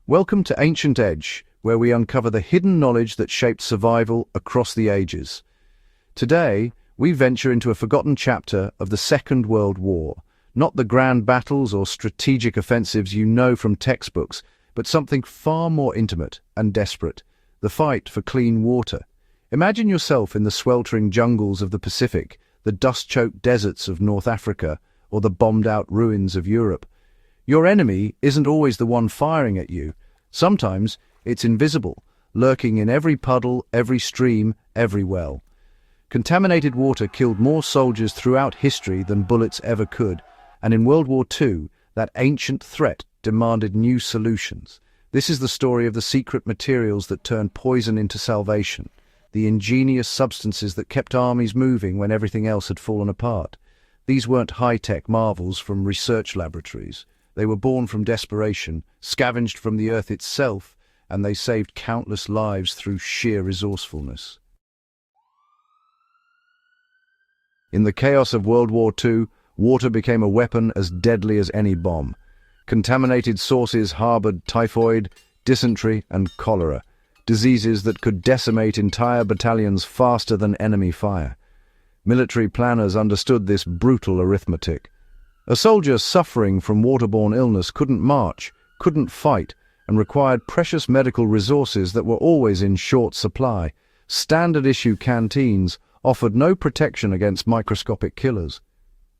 Welcome to Ancient Edge, where we uncover the hidden knowledge that shaped survival across the ages. Today, we venture into a forgotten chapter of the Second World War, not the grand battles or strategic offensives you know from textbooks, but something far more intimate and desperate, the fight for clean water. Imagine yourself in the sweltering jungles of the Pacific, the dust-choked deserts of North Africa, or the bombed-out ruins of Europe. Your enemy isn't always the one firing at you. Sometimes it's invisible, lurking in every puddle, every stream, every well. Contaminated water killed more soldiers throughout history than bullets ever could, and in World War II, that ancient threat demanded new solutions. This is the story of the secret materials that turned poison into salvation, the ingenious substances that kept armies moving when everything else had fallen apart. These weren't high-tech marvels from research laboratories. They were born from desperation, scavenged from the earth itself, and they saved countless lives through sheer resourcefulness. In the chaos of World War II, water became a weapon as deadly as any bomb. Contaminated sources harbored typhoid, dysentery, and cholera, diseases that could decimate entire battalions faster than enemy fire. Military planners understood this brutal arithmetic. A soldier suffering from waterborne illness couldn't march, couldn't fight, and required precious medical resources that were always in short supply. Standard-issue canteens offered no protection against microscopic killers.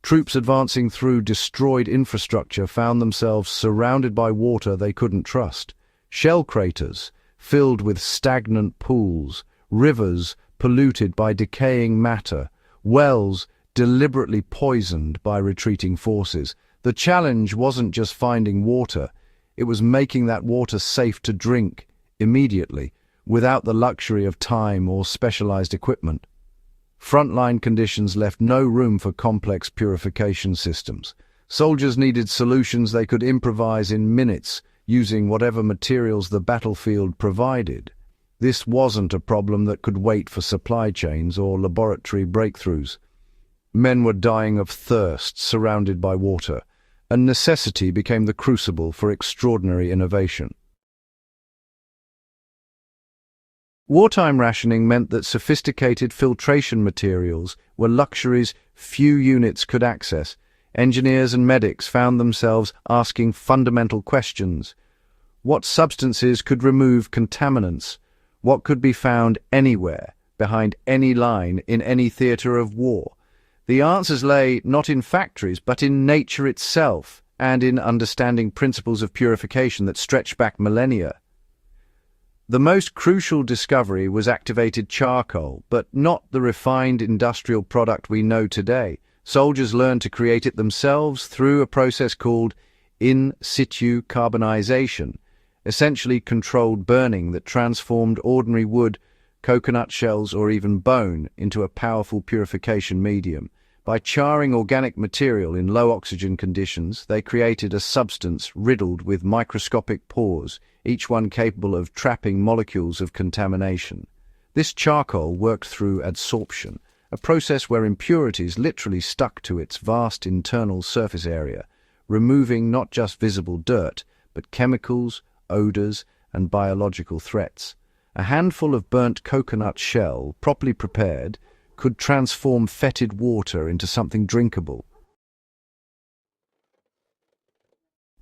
Troops advancing through destroyed infrastructure found themselves surrounded by water they couldn't trust. Shell craters filled with stagnant pools, rivers polluted by decaying matter, wells deliberately poisoned by retreating forces. The challenge wasn't just finding water, it was making that water safe to drink immediately, without the luxury of time or specialized equipment. Frontline conditions left no room for complex purification systems. Soldiers needed solutions they could improvise in minutes, using whatever materials the battlefield provided. This wasn't a problem that could wait for supply chains or laboratory breakthroughs. Men were dying of thirst, surrounded by water, and necessity became the crucible for extraordinary innovation. Wartime rationing meant that sophisticated filtration materials were luxuries few units could access. Engineers and medics found themselves asking fundamental questions. What substances could remove contaminants? What could be found anywhere, behind any line, in any theatre of war? The answers lay not in factories, but in nature itself, and in understanding principles of purification that stretch back millennia. The most crucial discovery was activated charcoal, but not the refined industrial product we know today. Soldiers learned to create it themselves through a process called in situ carbonization, essentially controlled burning that transformed ordinary wood, coconut shells, or even bone into a powerful purification medium. By charring organic material in low oxygen conditions, they created a substance riddled with microscopic pores, each one capable of trapping molecules of contamination. This charcoal worked through adsorption, a process where impurities literally stuck to its vast internal surface area, removing not just visible dirt, but chemicals, odors, and biological threats. A handful of burnt coconut shell, properly prepared, could transform fetid water into something drinkable.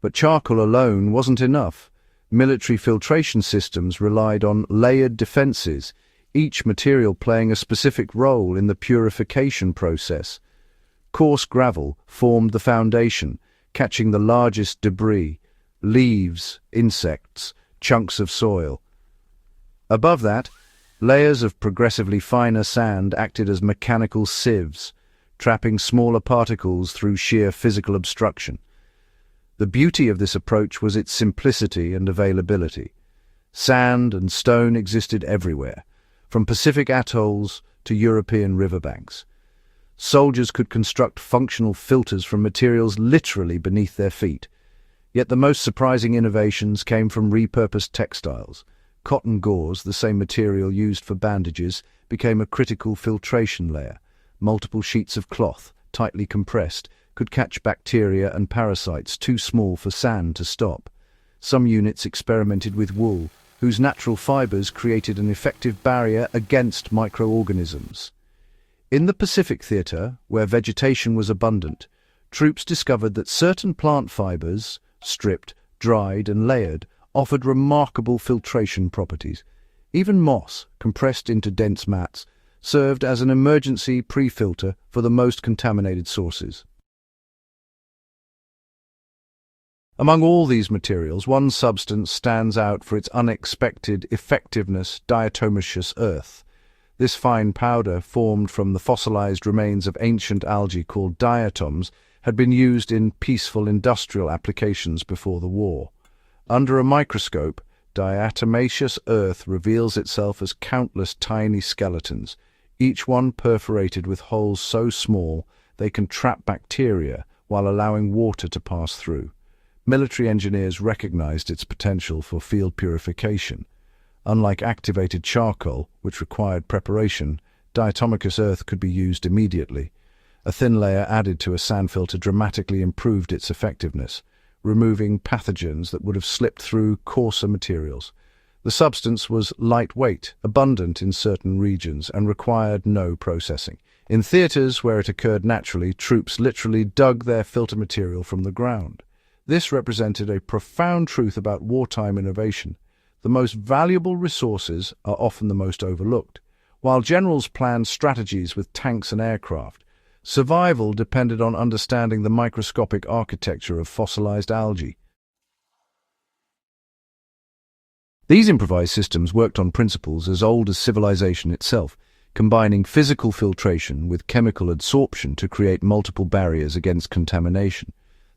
But charcoal alone wasn't enough. Military filtration systems relied on layered defenses, each material playing a specific role in the purification process. Coarse gravel formed the foundation, catching the largest debris, leaves, insects, chunks of soil. Above that, layers of progressively finer sand acted as mechanical sieves, trapping smaller particles through sheer physical obstruction. The beauty of this approach was its simplicity and availability. Sand and stone existed everywhere, from Pacific atolls to European riverbanks. Soldiers could construct functional filters from materials literally beneath their feet. Yet the most surprising innovations came from repurposed textiles. Cotton gauze, the same material used for bandages, became a critical filtration layer. Multiple sheets of cloth, tightly compressed, could catch bacteria and parasites too small for sand to stop. Some units experimented with wool, whose natural fibers created an effective barrier against microorganisms. In the Pacific Theater, where vegetation was abundant, troops discovered that certain plant fibers, stripped, dried and layered, offered remarkable filtration properties. Even moss, compressed into dense mats, served as an emergency pre-filter for the most contaminated sources. Among all these materials, one substance stands out for its unexpected effectiveness: diatomaceous earth. This fine powder, formed from the fossilized remains of ancient algae called diatoms, had been used in peaceful industrial applications before the war. Under a microscope, diatomaceous earth reveals itself as countless tiny skeletons, each one perforated with holes so small they can trap bacteria while allowing water to pass through. Military engineers recognized its potential for field purification. Unlike activated charcoal, which required preparation, diatomaceous earth could be used immediately. A thin layer added to a sand filter dramatically improved its effectiveness, removing pathogens that would have slipped through coarser materials. The substance was lightweight, abundant in certain regions, and required no processing. In theaters where it occurred naturally, troops literally dug their filter material from the ground. This represented a profound truth about wartime innovation. The most valuable resources are often the most overlooked. While generals planned strategies with tanks and aircraft, survival depended on understanding the microscopic architecture of fossilized algae. These improvised systems worked on principles as old as civilization itself, combining physical filtration with chemical adsorption to create multiple barriers against contamination.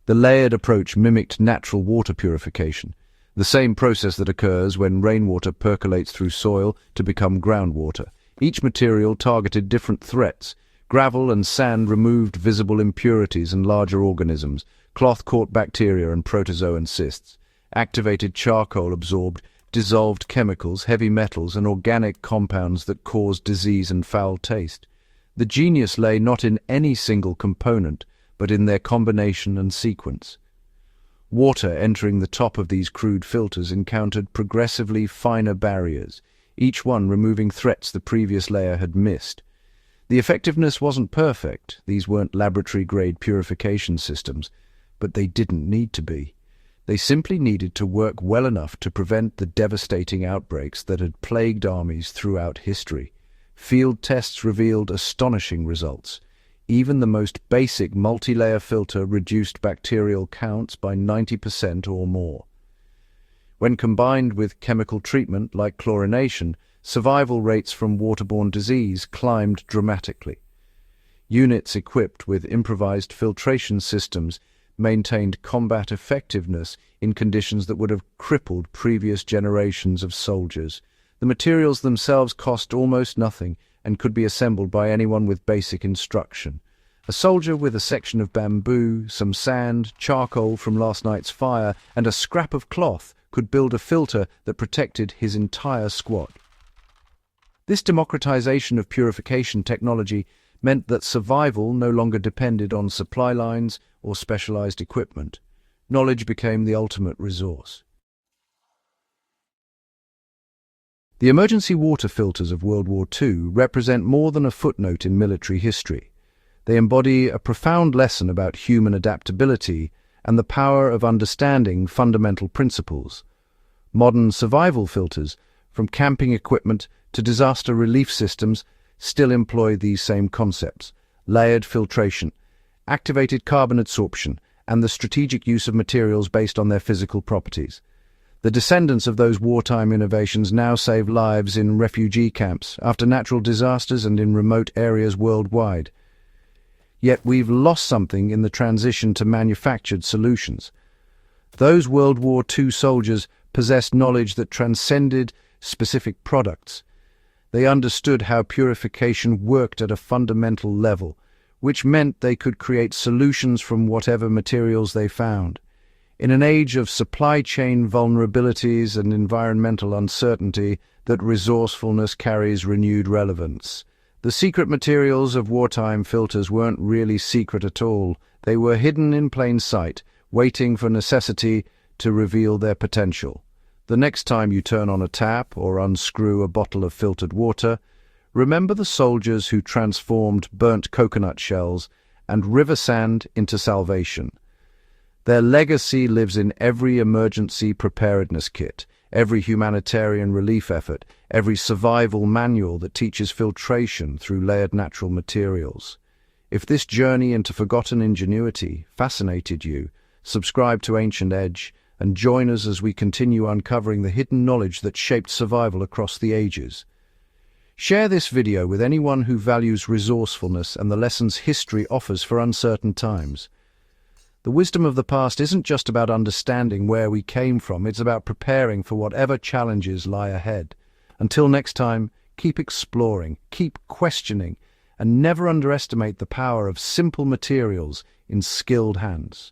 The layered approach mimicked natural water purification, the same process that occurs when rainwater percolates through soil to become groundwater. Each material targeted different threats. Gravel and sand removed visible impurities and larger organisms. Cloth caught bacteria and protozoan cysts. Activated charcoal absorbed dissolved chemicals, heavy metals, and organic compounds that caused disease and foul taste. The genius lay not in any single component, but in their combination and sequence. Water entering the top of these crude filters encountered progressively finer barriers, each one removing threats the previous layer had missed. The effectiveness wasn't perfect. These weren't laboratory-grade purification systems, but they didn't need to be. They simply needed to work well enough to prevent the devastating outbreaks that had plagued armies throughout history. Field tests revealed astonishing results. Even the most basic multi-layer filter reduced bacterial counts by 90% or more. When combined with chemical treatment like chlorination, survival rates from waterborne disease climbed dramatically. Units equipped with improvised filtration systems maintained combat effectiveness in conditions that would have crippled previous generations of soldiers. The materials themselves cost almost nothing and could be assembled by anyone with basic instruction. A soldier with a section of bamboo, some sand, charcoal from last night's fire, and a scrap of cloth could build a filter that protected his entire squad. This democratization of purification technology meant that survival no longer depended on supply lines or specialized equipment. Knowledge became the ultimate resource. The emergency water filters of World War II represent more than a footnote in military history. They embody a profound lesson about human adaptability and the power of understanding fundamental principles. Modern survival filters, from camping equipment to disaster relief systems, still employ these same concepts: layered filtration, activated carbon adsorption, and the strategic use of materials based on their physical properties. The descendants of those wartime innovations now save lives in refugee camps, after natural disasters, and in remote areas worldwide. Yet we've lost something in the transition to manufactured solutions. Those World War II soldiers possessed knowledge that transcended specific products. They understood how purification worked at a fundamental level, which meant they could create solutions from whatever materials they found. In an age of supply chain vulnerabilities and environmental uncertainty, that resourcefulness carries renewed relevance. The secret materials of wartime filters weren't really secret at all. They were hidden in plain sight, waiting for necessity to reveal their potential. The next time you turn on a tap or unscrew a bottle of filtered water, remember the soldiers who transformed burnt coconut shells and river sand into salvation. Their legacy lives in every emergency preparedness kit, every humanitarian relief effort, every survival manual that teaches filtration through layered natural materials. If this journey into forgotten ingenuity fascinated you, subscribe to Ancient Edge and join us as we continue uncovering the hidden knowledge that shaped survival across the ages. Share this video with anyone who values resourcefulness and the lessons history offers for uncertain times. The wisdom of the past isn't just about understanding where we came from, it's about preparing for whatever challenges lie ahead. Until next time, keep exploring, keep questioning, and never underestimate the power of simple materials in skilled hands.